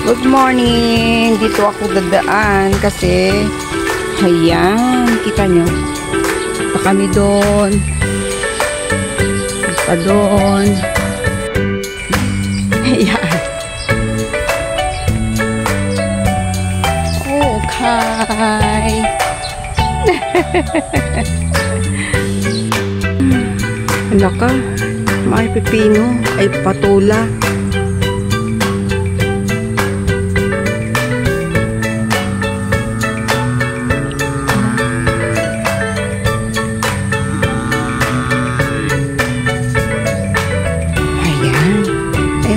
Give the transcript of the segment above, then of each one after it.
Good morning! Dito ako dadaan kasi ayan, kita nyo pa kami doon pa doon ayan okay ano ka? May pipino ay patula.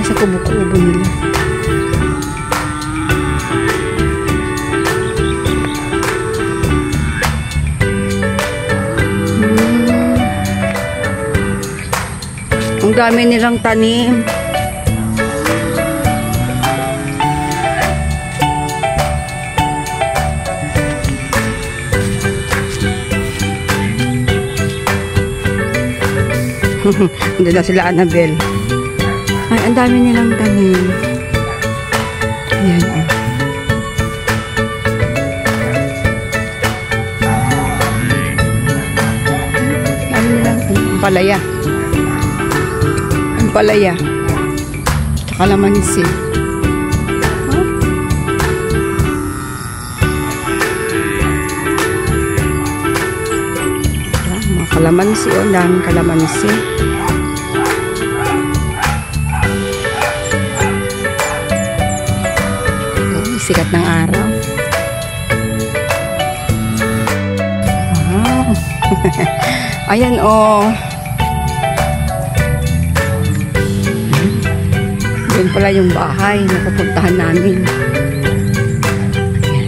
Sa kubo-kubo nila. Ang dami nilang tanim. Doon na sila Annabelle. Ay, ang dami nilang tanim. Ayan, oh. Dami nilang tanim. Palaya. Ang palaya. Tsaka lamansi. Huh? Mga kalamansi, oh. Daming kalamansi. Sikat ng araw. Wow. Ayan oh. Doon pala yung bahay na pupuntahan namin. Ayan.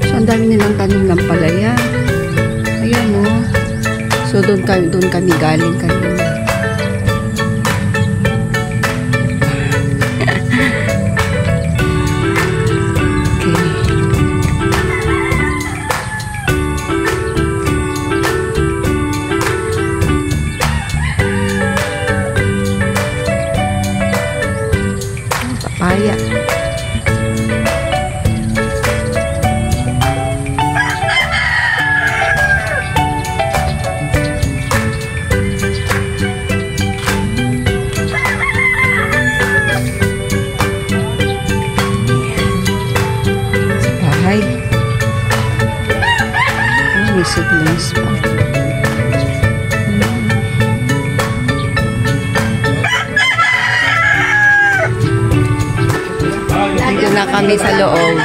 So ang dami nilang tanim ng palaya. Ayan oh. So doon kami galing kanina. Papaya. Sa bahay. Oh, may siblings pa. Dito na kami sa loob.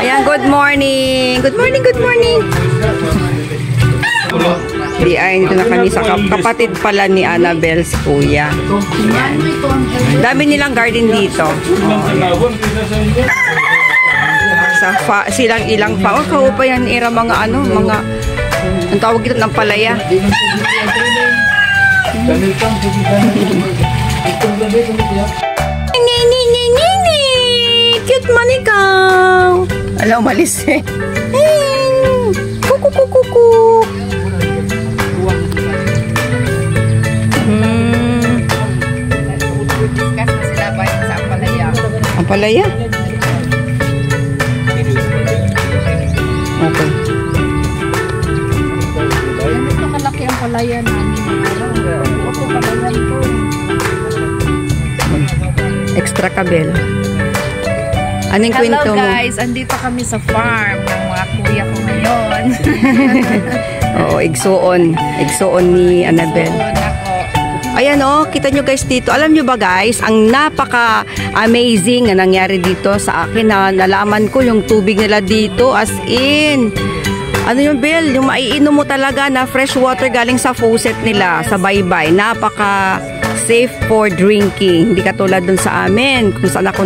Ayan, good morning. Good morning, good morning. Dito na kami sa kapatid pala ni Annabelle, si Kuya. Ayan. Dami nilang garden dito. Oh, silang ilang pa. Oh, kaupa yan era mga ano, mga ang tawag ito ng palaya. Cute man ikaw. Ala, umalis eh. Kuku kuku kuku. Discuss na sila bayan sa Ampalaya. Ampalaya? Okay. Ganito kalaki ang palaya namin. Ito palaya ito. Extra kabel. Anong kwento mo? Hello guys, andito kami sa farm ng mga kuya ko ngayon. Oo, igsuon ni Annabelle. Ayan oh, kita nyo guys dito. Alam nyo ba guys, ang napaka-amazing na nangyari dito sa akin na nalaman ko yung tubig nila dito as in. Ano yung Bel? Yung maiinom mo talaga na fresh water galing sa faucet nila sa baybay. Napaka safe for drinking. Hindi katulad dun sa amin kung saan ako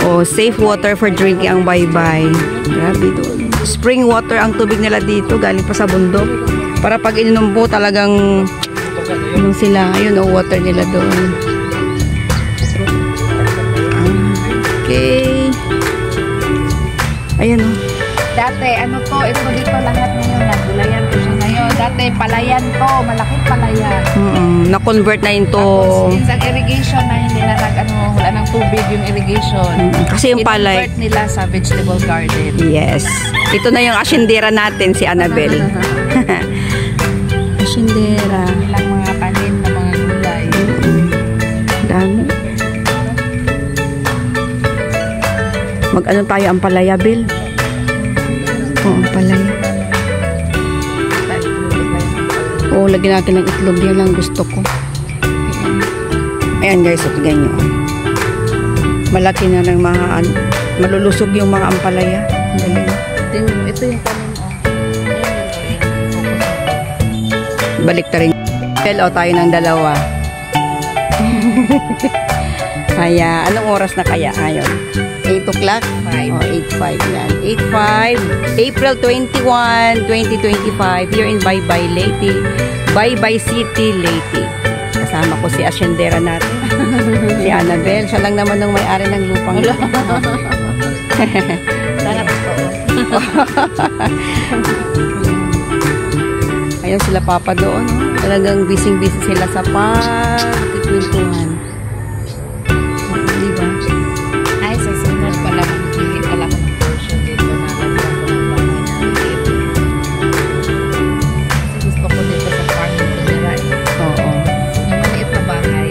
oh, safe water for drinking ang baybay. Grabe doon. Spring water ang tubig nila dito galing pa sa bundok. Para pag ininom mo talagang ano sila, ayun oh, water nila doon. Okay. Ayan oh. Dati, ano to, ito dito lahat ngayon, nagulayan ko siya ngayon. Dati, palayan to, malaking palayan. Na-convert na into... Tapos, isang irrigation na hindi na wala nang tubig yung irrigation. Kasi yung palay. I-convert nila sa vegetable garden. Yes. Ito na yung asyendera natin, si Annabel. Asyendera. Ilang mga tanim na mga gulay. Dami. Mag-ano tayo ang palaya, Bill? Oo, ang palaya. Oo, lagyan natin ng itlog. Yan lang gusto ko. Ayan guys, ito ganyan. Malaki na lang malulusog yung mga ampalaya. Galing. Ito yung tanim. Balik ta rin. Hello, tayo ng dalawa. Kaya, anong oras na kaya? Ayon. 8 o'clock? 8:05 yan. 8:05, April 21, 2025. Here in Baybay, Leyte. Baybay City, Leyte. Kasama ko si asyendera natin. Si Annabel. Siya lang naman ang may-ari ng lupang. Sana totoo. Ayun sila papa doon. Talagang busy-busy sila sa pagkikwentuhan. Diba? Ay, sa sunod pala hindi pala ko ng portion dito na lagyan ko ng bahay na maliit. Kasi gusto ko dito sa farming ko nila eh. Oo. Yung maliit na bahay.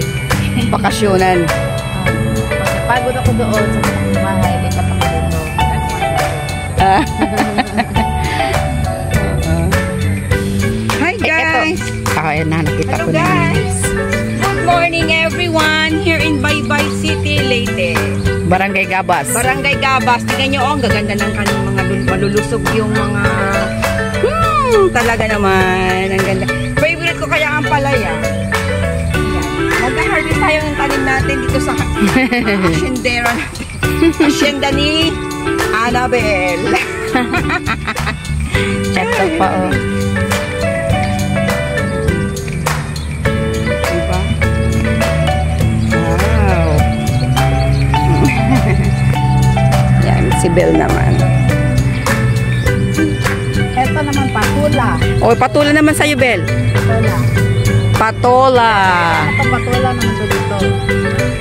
Bakasyonan. Kasi pagod ako doon sa mga bahay, lipat ako dito. Hi guys! Ayun na, nakita Hello ko na. guys! Good morning everyone here in Baybay City, Leyte. Barangay Gabas. Barangay Gabas. Tingnan nyo, oh, ang gaganda ng kanyang mga malulusog yung mga... talaga naman. Ang ganda. Favorite ko kaya ang palaya. Mag-harvest tayo ng tanim natin dito sa asyendera natin. Asyenda ni Annabel. Ito pa, oh. Diba? Wow. Yan, si Bel naman. Ito naman, patula. O, patula naman sa'yo, Bel. Patula. Patola. Ito, patula naman ito dito.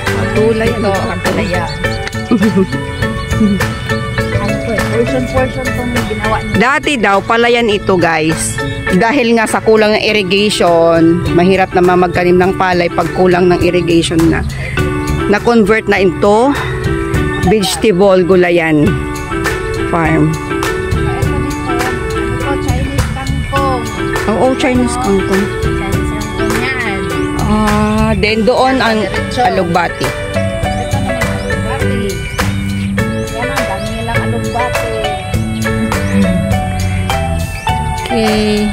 Patula ito. Ang palaya. Ano po eh, portion itong ginawa niya. Dati daw, palayan ito, guys. Dahil nga sa kulang ng irrigation, mahirap na magtanim ng palay pag kulang ng irrigation na. Na-convert na into vegetable gulayan farm. Ito, Chinese kangkong. Oo, Chinese kangkong. Chinese kangkong yan. Then doon ang alugbati. Ito naman, alugbati. Yan ang dami nilang alugbati. Okay.